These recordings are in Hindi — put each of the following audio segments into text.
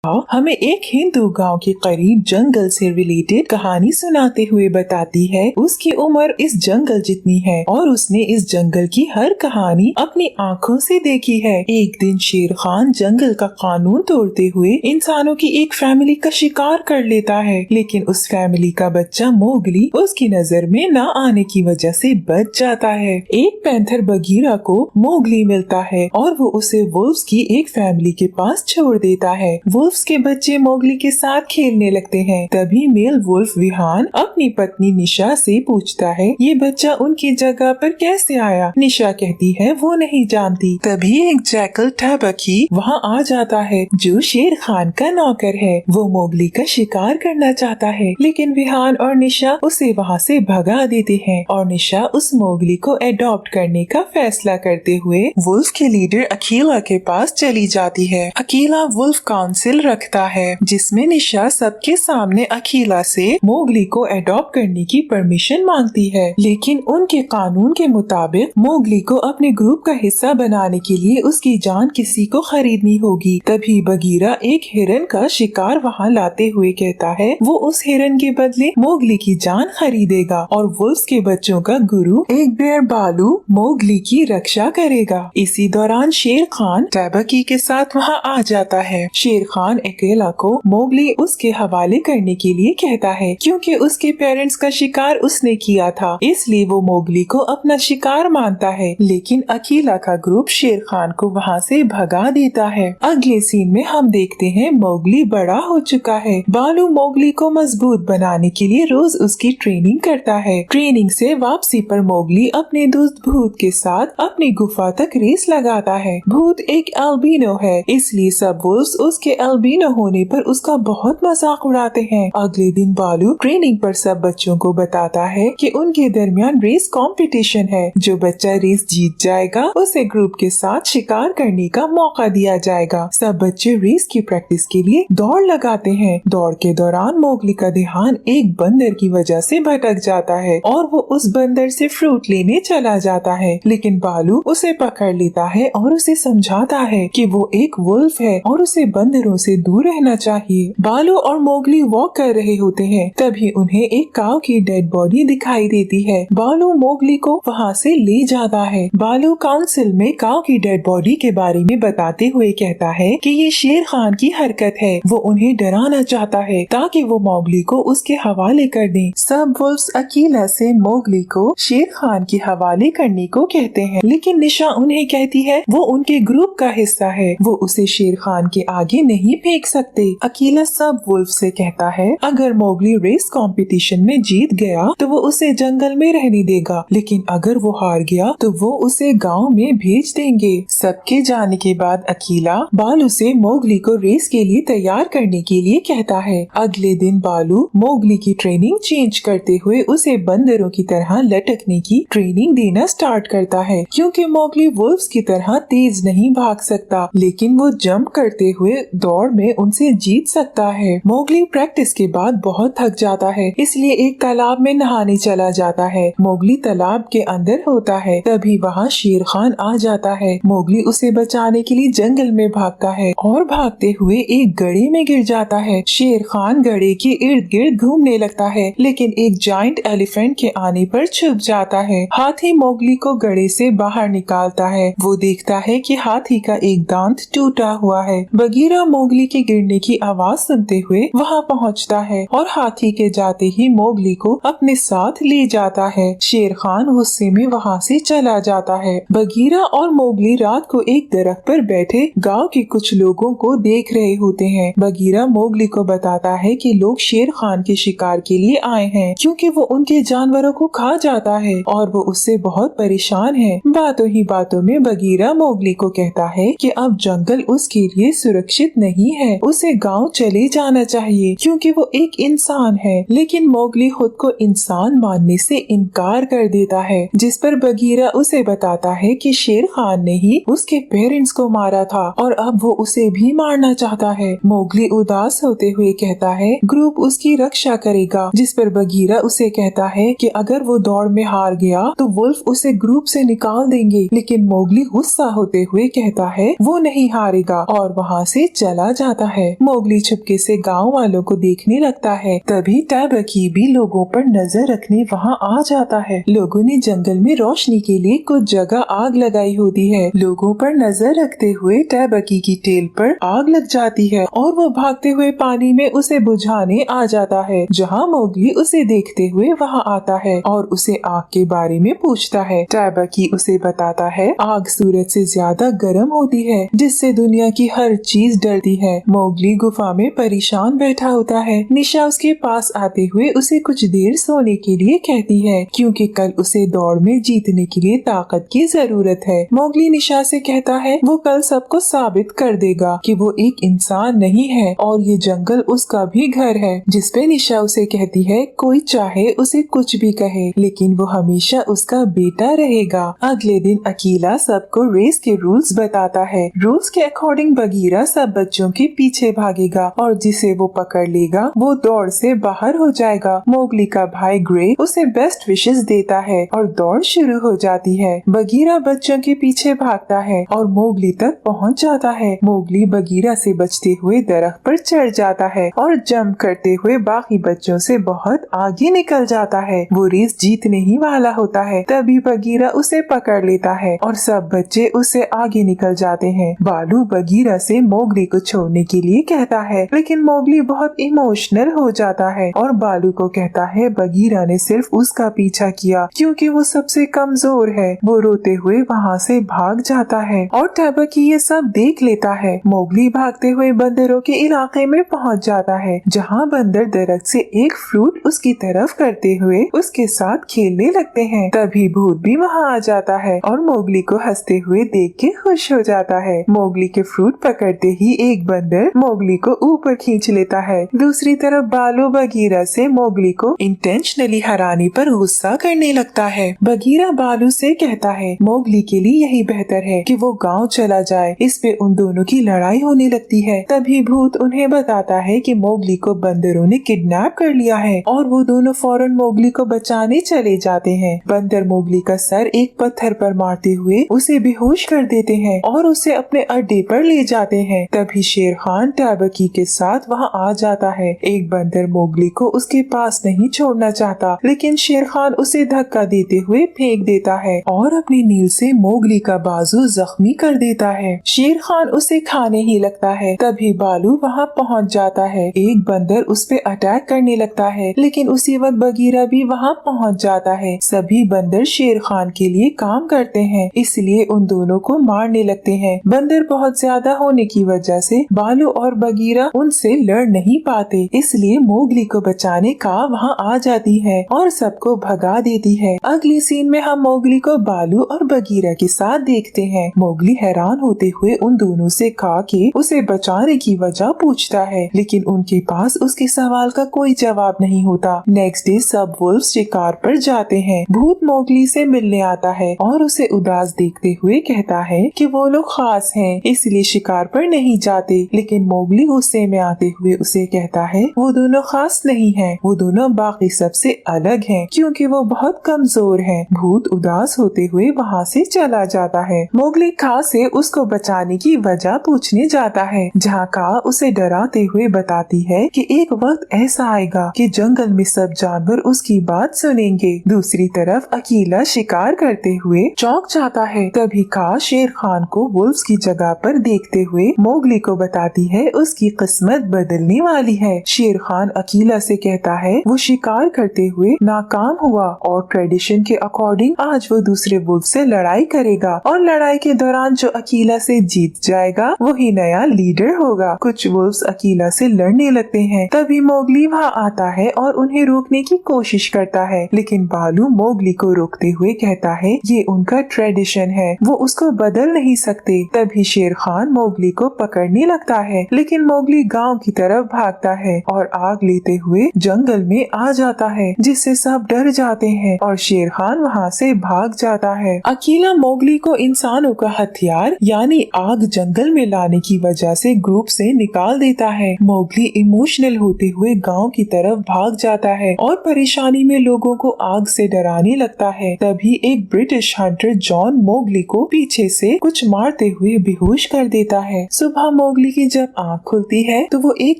हमें एक हिंदू गांव के करीब जंगल से रिलेटेड कहानी सुनाते हुए बताती है उसकी उम्र इस जंगल जितनी है और उसने इस जंगल की हर कहानी अपनी आंखों से देखी है। एक दिन शेर खान जंगल का कानून तोड़ते हुए इंसानों की एक फैमिली का शिकार कर लेता है, लेकिन उस फैमिली का बच्चा मोगली उसकी नजर में न आने की वजह से बच जाता है। एक पैंथर बगीरा को मोगली मिलता है और वो उसे वुल्फ्स की एक फैमिली के पास छोड़ देता है। वुल्फ्स के बच्चे मोगली के साथ खेलने लगते हैं। तभी मेल वुल्फ विहान अपनी पत्नी निशा से पूछता है ये बच्चा उनकी जगह पर कैसे आया। निशा कहती है वो नहीं जानती। तभी एक जैकल टैबकी वहाँ आ जाता है जो शेर खान का नौकर है। वो मोगली का शिकार करना चाहता है, लेकिन विहान और निशा उसे वहाँ से भगा देते हैं और निशा उस मोगली को एडॉप्ट करने का फैसला करते हुए वुल्फ के लीडर अकीला के पास चली जाती है। अकीला वुल्फ काउंसिल रखता है जिसमें निशा सबके सामने अकीला से मोगली को एडॉप्ट करने की परमिशन मांगती है, लेकिन उनके कानून के मुताबिक मोगली को अपने ग्रुप का हिस्सा बनाने के लिए उसकी जान किसी को खरीदनी होगी। तभी बगीरा एक हिरन का शिकार वहाँ लाते हुए कहता है वो उस हिरन के बदले मोगली की जान खरीदेगा और वुल्फ्स के बच्चों का गुरु एक बेर बालू मोगली की रक्षा करेगा। इसी दौरान शेर खान टैबकी के साथ वहाँ आ जाता है। शेर खान अकेला को मोगली उसके हवाले करने के लिए कहता है क्योंकि उसके पेरेंट्स का शिकार उसने किया था, इसलिए वो मोगली को अपना शिकार मानता है। लेकिन अकीला का ग्रुप शेर खान को वहाँ से भगा देता है। अगले सीन में हम देखते हैं मोगली बड़ा हो चुका है। बालू मोगली को मजबूत बनाने के लिए रोज उसकी ट्रेनिंग करता है। ट्रेनिंग से वापसी पर मोगली अपने दोस्त भूत के साथ अपनी गुफा तक रेस लगाता है। भूत एक अल्बिनो है, इसलिए सब वुल्फ्स उसके अल्बिनो होने पर उसका बहुत मजाक उड़ाते हैं। अगले दिन बालू ट्रेनिंग पर सब बच्चों को बताता है कि उनके दरमियान रेस कंपटीशन है। जो बच्चा रेस जीत जाएगा उसे ग्रुप के साथ शिकार करने का मौका दिया जाएगा। सब बच्चे रेस की प्रैक्टिस के लिए दौड़ लगाते हैं। दौड़ के दौरान मोगली का ध्यान एक बंदर की वजह से भटक जाता है और वो उस बंदर से फ्रूट लेने चला जाता है, लेकिन बालू उसे पकड़ लेता है और उसे समझाता है कि वो एक वुल्फ है और उसे बंदरों से दूर रहना चाहिए। बालू और मोगली वॉक कर रहे होते हैं, तभी उन्हें एक काऊ की डेड बॉडी दिखाई देती है। बालू मोगली को वहाँ से ले जाता है। बालू काउंसिल में काऊ की डेड बॉडी के बारे में बताते हुए कहता है कि ये शेर खान की हरकत है। वो उन्हें डराना चाहता है ताकि वो मोगली को उसके हवाले कर दें। सब वुल्फ्स अकीला से मोगली को शेर खान के हवाले करने को कहते हैं, लेकिन निशा उन्हें कहती है वो उनके ग्रुप का हिस्सा है, वो उसे शेर खान के आगे नहीं फेंक सकते। अकीला सब वुल्फ से कहता है अगर मोगली रेस कंपटीशन में जीत गया तो वो उसे जंगल में रहने देगा, लेकिन अगर वो हार गया तो वो उसे गांव में भेज देंगे। सबके जाने के बाद अकीला बालू से मोगली को रेस के लिए तैयार करने के लिए कहता है। अगले दिन बालू मोगली की ट्रेनिंग चेंज करते हुए उसे बंदरों की तरह लटकने की ट्रेनिंग देना स्टार्ट करता है, क्योंकि मोगली वुल्फ्स की तरह तेज नहीं भाग सकता, लेकिन वो जंप करते हुए दौड़ में उनसे जीत सकता है। मोगली प्रैक्टिस के बाद बहुत थक जाता है, इसलिए एक तालाब में नहाने चला जाता है। मोगली तालाब के अंदर होता है, तभी वहाँ शेर खान आ जाता है। मोगली उसे बचाने के लिए जंगल में भागता है और भागते हुए एक गड्ढे में गिर जाता है। शेर खान गड्ढे के इर्द गिर्द घूमने लगता है, लेकिन एक जायंट एलिफेंट के आने पर छुप जाता है। हाथी मोगली को गड्ढे से बाहर निकालता है। वो देखता है कि हाथी का एक दांत टूटा हुआ है। बगीरा मोगली के गिरने की आवाज सुनते हुए वहाँ पहुँचता है और हाथी के जाते ही मोगली को अपने साथ ले जाता है। शेर खान गुस्से में वहाँ से चला जाता है। बगीरा और मोगली रात को एक दरख्त पर बैठे गांव के कुछ लोगों को देख रहे होते हैं। बगीरा मोगली को बताता है कि लोग शेर खान के शिकार के लिए आए हैं, क्योंकि वो उनके जानवरों को खा जाता है और वो उससे बहुत परेशान है। बातों ही बातों में बगीरा मोगली को कहता है कि अब जंगल उसके लिए सुरक्षित नहीं है, उसे गांव चले जाना चाहिए क्योंकि वो एक इंसान है। लेकिन मोगली खुद को इंसान मानने से इनकार कर देता है, जिस पर बगीरा उसे बताता है कि शेर खान ने ही उसके पेरेंट्स को मारा था और अब वो उसे भी मारना चाहता है। मोगली उदास होते हुए कहता है ग्रुप उसकी रक्षा करेगा, जिस पर बगीरा उसे कहता है कि अगर वो दौड़ में हार गया तो वुल्फ उसे ग्रुप से निकाल देंगे। लेकिन मोगली गुस्सा होते हुए कहता है वो नहीं हारेगा और वहाँ से चला चला जाता है। मोगली चुपके से गांव वालों को देखने लगता है। तभी टैबकी भी लोगों पर नजर रखने वहां आ जाता है। लोगों ने जंगल में रोशनी के लिए कुछ जगह आग लगाई होती है। लोगों पर नजर रखते हुए टैबकी की टेल पर आग लग जाती है और वो भागते हुए पानी में उसे बुझाने आ जाता है, जहाँ मोगली उसे देखते हुए वहाँ आता है और उसे आग के बारे में पूछता है। टैबकी उसे बताता है आग सूरज से ज्यादा गर्म होती है, जिससे दुनिया की हर चीज डरती है। मोगली गुफा में परेशान बैठा होता है। निशा उसके पास आते हुए उसे कुछ देर सोने के लिए कहती है, क्योंकि कल उसे दौड़ में जीतने के लिए ताकत की जरूरत है। मोगली निशा से कहता है वो कल सबको साबित कर देगा कि वो एक इंसान नहीं है और ये जंगल उसका भी घर है। जिसपे निशा उसे कहती है कोई चाहे उसे कुछ भी कहे, लेकिन वो हमेशा उसका बेटा रहेगा। अगले दिन अकीला सबको रेस के रूल्स बताता है। रूल्स के अकॉर्डिंग बगीरा सब बच्चों के पीछे भागेगा और जिसे वो पकड़ लेगा वो दौड़ से बाहर हो जाएगा। मोगली का भाई ग्रे उसे बेस्ट विशेस देता है और दौड़ शुरू हो जाती है। बगीरा बच्चों के पीछे भागता है और मोगली तक पहुंच जाता है। मोगली बगीरा से बचते हुए दरख्त पर चढ़ जाता है और जंप करते हुए बाकी बच्चों से बहुत आगे निकल जाता है। वो रेस जीतने ही वाला होता है। तभी बगीरा उसे पकड़ लेता है और सब बच्चे उससे आगे निकल जाते हैं। बालू बगीरा से मोगली को छोड़ने के लिए कहता है, लेकिन मोगली बहुत इमोशनल हो जाता है और बालू को कहता है बगीरा ने सिर्फ उसका पीछा किया क्योंकि वो सबसे कमजोर है। वो रोते हुए वहाँ से भाग जाता है और टैबकी ये सब देख लेता है। मोगली भागते हुए बंदरों के इलाके में पहुँच जाता है, जहाँ बंदर दरख्त से एक फ्रूट उसकी तरफ करते हुए उसके साथ खेलने लगते हैं। तभी भूत भी वहाँ आ जाता है और मोगली को हंसते हुए देख के खुश हो जाता है। मोगली के फ्रूट पकड़ते ही एक बंदर मोगली को ऊपर खींच लेता है। दूसरी तरफ बालू बगीरा से मोगली को इंटेंशनली हराने पर गुस्सा करने लगता है। बगीरा बालू से कहता है मोगली के लिए यही बेहतर है कि वो गांव चला जाए। इस पे उन दोनों की लड़ाई होने लगती है। तभी भूत उन्हें बताता है कि मोगली को बंदरों ने किडनैप कर लिया है और वो दोनों फौरन मोगली को बचाने चले जाते हैं। बंदर मोगली का सर एक पत्थर पर मारते हुए उसे बेहोश कर देते हैं और उसे अपने अड्डे पर ले जाते हैं। तभी शेर खान टैबकी के साथ वहाँ आ जाता है। एक बंदर मोगली को उसके पास नहीं छोड़ना चाहता, लेकिन शेर खान उसे धक्का देते हुए फेंक देता है और अपनी नील से मोगली का बाजू जख्मी कर देता है। शेर खान उसे खाने ही लगता है। तभी बालू वहाँ पहुँच जाता है। एक बंदर उस पे अटैक करने लगता है, लेकिन उसी वक्त बगीरा भी वहाँ पहुँच जाता है। सभी बंदर शेर खान के लिए काम करते हैं, इसलिए उन दोनों को मारने लगते हैं। बंदर बहुत ज्यादा होने की वजह से बालू और बगीरा उनसे लड़ नहीं पाते, इसलिए मोगली को बचाने का वहाँ आ जाती है और सबको भगा देती है। अगली सीन में हम मोगली को बालू और बगीरा के साथ देखते हैं। मोगली हैरान होते हुए उन दोनों से कहा कि उसे बचाने की वजह पूछता है, लेकिन उनके पास उसके सवाल का कोई जवाब नहीं होता। नेक्स्ट डे सब वुल्फ शिकार पर जाते हैं। भूत मोगली से मिलने आता है और उसे उदास देखते हुए कहता है कि वो लोग खास हैं, इसलिए शिकार पर नहीं जाते। लेकिन मोगली गुस्से में आते हुए उसे कहता है वो दोनों खास नहीं हैं, वो दोनों बाकी सबसे अलग हैं, क्योंकि वो बहुत कमजोर हैं। भूत उदास होते हुए वहाँ से चला जाता है। मोगली खा से उसको बचाने की वजह पूछने जाता है, जहाँ का उसे डराते हुए बताती है कि एक वक्त ऐसा आएगा कि जंगल में सब जानवर उसकी बात सुनेंगे। दूसरी तरफ अकीला शिकार करते हुए चौंक जाता है। तभी का शेर खान को वुल्फ्स की जगह पर देखते हुए मोगली को बताती है उसकी किस्मत बदलने वाली है। शेर खान अकीला से कहता है वो शिकार करते हुए नाकाम हुआ और ट्रेडिशन के अकॉर्डिंग आज वो दूसरे वुल्फ से लड़ाई करेगा और लड़ाई के दौरान जो अकीला से जीत जाएगा वही नया लीडर होगा। कुछ वुल्फ्स अकीला से लड़ने लगते हैं। तभी मोगली वहाँ आता है और उन्हें रोकने की कोशिश करता है, लेकिन बालू मोगली को रोकते हुए कहता है ये उनका ट्रेडिशन है, वो उसको बदल नहीं सकते। तभी शेर खान मोगली को पकड़ने लगता है, लेकिन मोगली गांव की तरफ भागता है और आग लेते हुए जंगल में आ जाता है, जिससे सब डर जाते हैं और शेर खान वहाँ से भाग जाता है। अकेला मोगली को इंसानों का हथियार यानी आग जंगल में लाने की वजह से ग्रुप से निकाल देता है। मोगली इमोशनल होते हुए गांव की तरफ भाग जाता है और परेशानी में लोगों को आग से डराने लगता है। तभी एक ब्रिटिश हंटर जॉन मोगली को पीछे से कुछ मारते हुए बेहोश कर देता है। सुबह मोगली मोगली की जब आँख खुलती है तो वो एक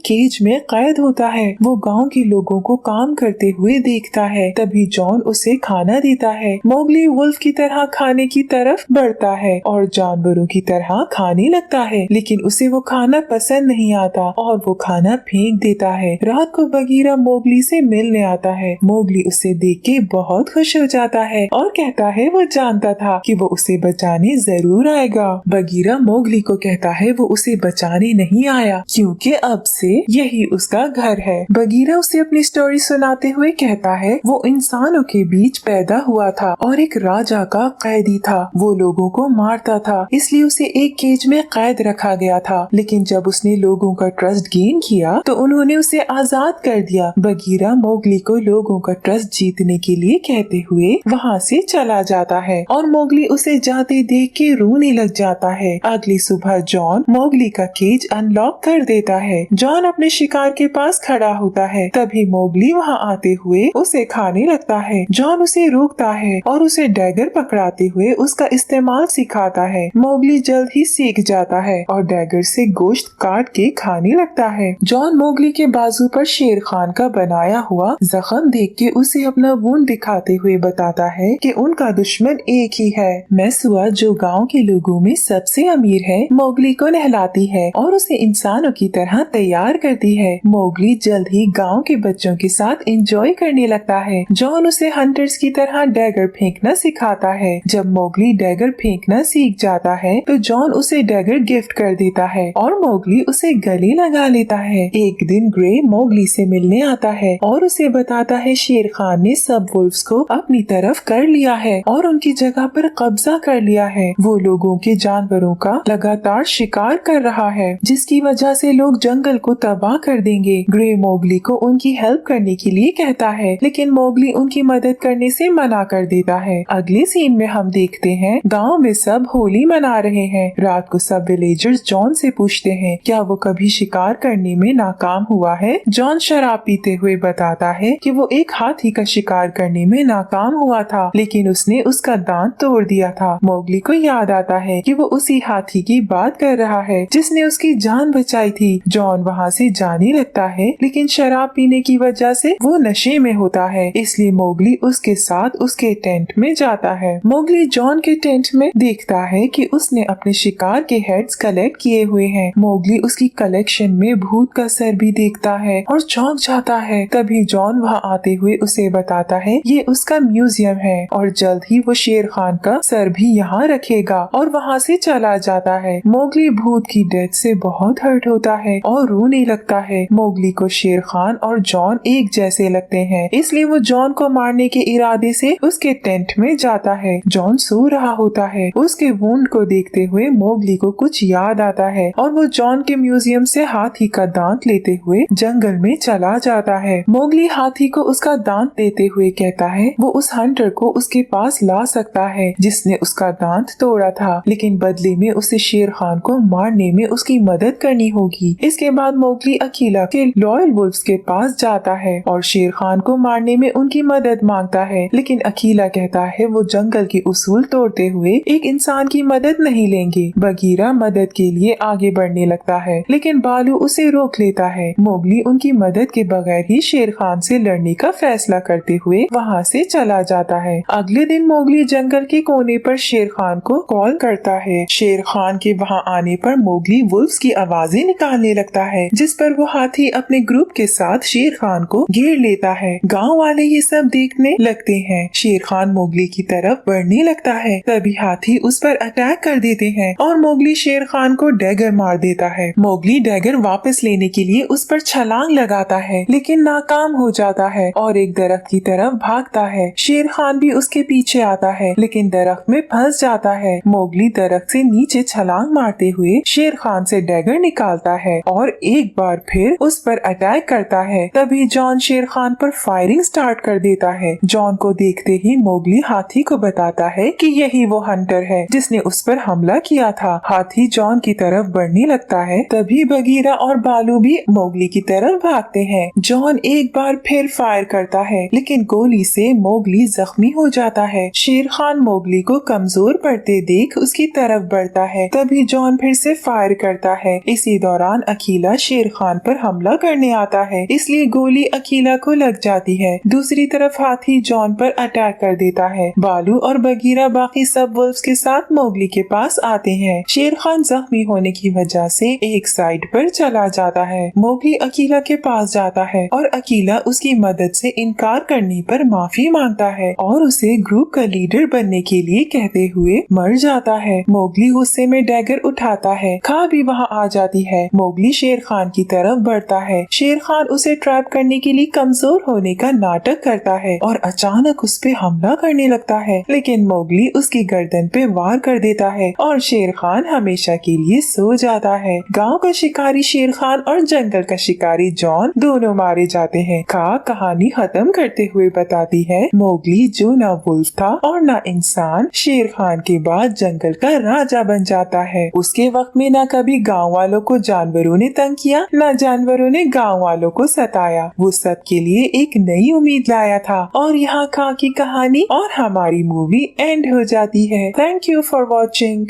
केज में कैद होता है। वो गांव के लोगों को काम करते हुए देखता है। तभी जॉन उसे खाना देता है। मोगली वुल्फ की तरह खाने की तरफ बढ़ता है और जानवरों की तरह खाने लगता है, लेकिन उसे वो खाना पसंद नहीं आता और वो खाना फेंक देता है। रात को बगीरा मोगली से मिलने आता है। मोगली उसे देख के बहुत खुश हो जाता है और कहता है वो जानता था कि वो उसे बचाने जरूर आएगा। बगीरा मोगली को कहता है वो उसे बचाने नहीं आया क्योंकि अब से यही उसका घर है। बगीरा उसे अपनी स्टोरी सुनाते हुए कहता है वो इंसानों के बीच पैदा हुआ था और एक राजा का कैदी था। वो लोगों को मारता था, इसलिए उसे एक केज में कैद रखा गया था। लेकिन जब उसने लोगों का ट्रस्ट गेन किया तो उन्होंने उसे आजाद कर दिया। बगीरा मोगली को लोगों का ट्रस्ट जीतने के लिए कहते हुए वहाँ से चला जाता है और मोगली उसे जाते देख के रोने लग जाता है। अगली सुबह जॉन मोगली का केज अनलॉक कर देता है। जॉन अपने शिकार के पास खड़ा होता है। तभी मोगली वहाँ आते हुए उसे खाने लगता है। जॉन उसे रोकता है और उसे डैगर पकड़ाते हुए उसका इस्तेमाल सिखाता है। मोगली जल्द ही सीख जाता है और डैगर से गोश्त काट के खाने लगता है। जॉन मोगली के बाजू पर शेर खान का बनाया हुआ जख्म देख के उसे अपना वुंड दिखाते हुए बताता है कि उनका दुश्मन एक ही है। मैसुआ जो गांव के लोगों में सबसे अमीर है, मोगली को नहलाती है और उसे इंसानों की तरह तैयार करती है। मोगली जल्द ही गांव के बच्चों के साथ एंजॉय करने लगता है। जॉन उसे हंटर्स की तरह डैगर फेंकना सिखाता है। जब मोगली डैगर फेंकना सीख जाता है तो जॉन उसे डैगर गिफ्ट कर देता है और मोगली उसे गले लगा लेता है। एक दिन ग्रे मोगली से मिलने आता है और उसे बताता है शेर खान ने सब वुल्फ्स को अपनी तरफ कर लिया है और उनकी जगह पर कब्जा कर लिया है। वो लोगों के जानवरों का लगातार शिकार कर रहा है, जिसकी वजह से लोग जंगल को तबाह कर देंगे। ग्रे मोगली को उनकी हेल्प करने के लिए कहता है, लेकिन मोगली उनकी मदद करने से मना कर देता है। अगले सीन में हम देखते हैं गांव में सब होली मना रहे हैं। रात को सब विलेजर्स जॉन से पूछते हैं क्या वो कभी शिकार करने में नाकाम हुआ है। जॉन शराब पीते हुए बताता है कि वो एक हाथी का शिकार करने में नाकाम हुआ था, लेकिन उसने उसका दांत तोड़ दिया था। मोगली को याद आता है कि वो उसी हाथी की बात कर रहा है जिसने उसकी जान बचाई थी। जॉन वहाँ से जाने लगता है, लेकिन शराब पीने की वजह से वो नशे में होता है, इसलिए मोगली उसके साथ उसके टेंट में जाता है। मोगली जॉन के टेंट में देखता है कि उसने अपने शिकार के हेड्स कलेक्ट किए हुए हैं। मोगली उसकी कलेक्शन में भूत का सर भी देखता है और चौंक जाता है। तभी जॉन वहाँ आते हुए उसे बताता है ये उसका म्यूजियम है और जल्द ही वो शेर खान का सर भी यहाँ रखेगा और वहाँ से चला जाता है। मोगली भूत की डेथ से बहुत हर्ट होता है और रोने लगता है। मोगली को शेर खान और जॉन एक जैसे लगते हैं, इसलिए वो जॉन को मारने के इरादे से उसके टेंट में जाता है। जॉन सो रहा होता है। उसके वुंड को देखते हुए मोगली को कुछ याद आता है और वो जॉन के म्यूजियम से हाथी का दांत लेते हुए जंगल में चला जाता है। मोगली हाथी को उसका दांत देते हुए कहता है वो उस हंटर को उसके पास ला सकता है जिसने उसका दांत तोड़ा था, लेकिन बदले में उसे शेर खान को मारने में उसकी मदद करनी होगी। इसके बाद मोगली अकीला के लॉयल वुल्फ्स के पास जाता है और शेर खान को मारने में उनकी मदद मांगता है, लेकिन अकीला कहता है वो जंगल के उसूल तोड़ते हुए एक इंसान की मदद नहीं लेंगे। बगीरा मदद के लिए आगे बढ़ने लगता है, लेकिन बालू उसे रोक लेता है। मोगली उनकी मदद के बगैर ही शेर खान से लड़ने का फैसला करते हुए वहाँ से चला जाता है। अगले दिन मोगली जंगल के कोने पर शेर खान को कॉल करता है। शेर खान के वहाँ आने पर मोगली वुल्फ्स की आवाजें निकालने लगता है, जिस पर वो हाथी अपने ग्रुप के साथ शेर खान को घेर लेता है। गाँव वाले ये सब देखने लगते हैं। शेर खान मोगली की तरफ बढ़ने लगता है, तभी हाथी उस पर अटैक कर देते हैं और मोगली शेर खान को डैगर मार देता है। मोगली डैगर वापस लेने के लिए उस पर छलांग लगाता है, लेकिन नाकाम हो जाता है और एक दरख्त की तरफ भागता है। शेर खान भी उसके पीछे आता है, लेकिन दरख्त में फंस जाता है। मोगली दरख्त से नीचे छलांग मारते हुए शेर खान से डैगर निकालता है और एक बार फिर उस पर अटैक करता है। तभी जॉन शेर खान पर फायरिंग स्टार्ट कर देता है। जॉन को देखते ही मोगली हाथी को बताता है कि यही वो हंटर है जिसने उस पर हमला किया था। हाथी जॉन की तरफ बढ़ने लगता है, तभी बगीरा और बालू भी मोगली की तरफ भागते हैं। जॉन एक बार फिर फायर करता है, लेकिन गोली से मोगली जख्मी हो जाता है। शेर खान मोगली को कमजोर पड़ते देख उसकी तरफ बढ़ता है, तभी जॉन फिर से फायर करता है। इसी दौरान अकीला शेर खान पर हमला करने आता है, इसलिए गोली अकीला को लग जाती है। दूसरी तरफ हाथी जॉन पर अटैक कर देता है। बालू और बगीरा बाकी सब वुल्फ्स के साथ मोगली के पास आते हैं। शेर खान जख्मी होने की वजह से एक साइड पर चला जाता है। मोगली अकीला के पास जाता है और अकीला उसकी मदद से इनकार करने पर माफी मांगता है और उसे ग्रुप का लीडर बनने के लिए कहते हुए मर जाता है। मोगली गुस्से में डैगर उठाता है। खा भी वहाँ आ जाती है। मोगली शेर खान की तरफ बढ़ता है। शेर खान उसे ट्रैप करने के लिए कमजोर होने का नाटक करता है और अचानक उस पे हमला करने लगता है, लेकिन मोगली उसकी गर्दन पे वार कर देता है और शेर खान हमेशा के लिए सो जाता है। गांव का शिकारी शेर खान और जंगल का शिकारी जॉन दोनों मारे जाते हैं। कहानी खत्म करते हुए बताती है, मोगली जो ना वुल्फ था और ना इंसान, शेर खान के बाद जंगल का राजा बन जाता है। उसके वक्त में ना कभी गाँव वालों को जानवरों ने तंग किया, ना जानवरों ने गाँव वालों को सताया। वो सब के लिए एक नई उम्मीद लाया था। और यहाँ खा की कहानी और हमारी मूवी एंड हो जाती है। Thank you for watching.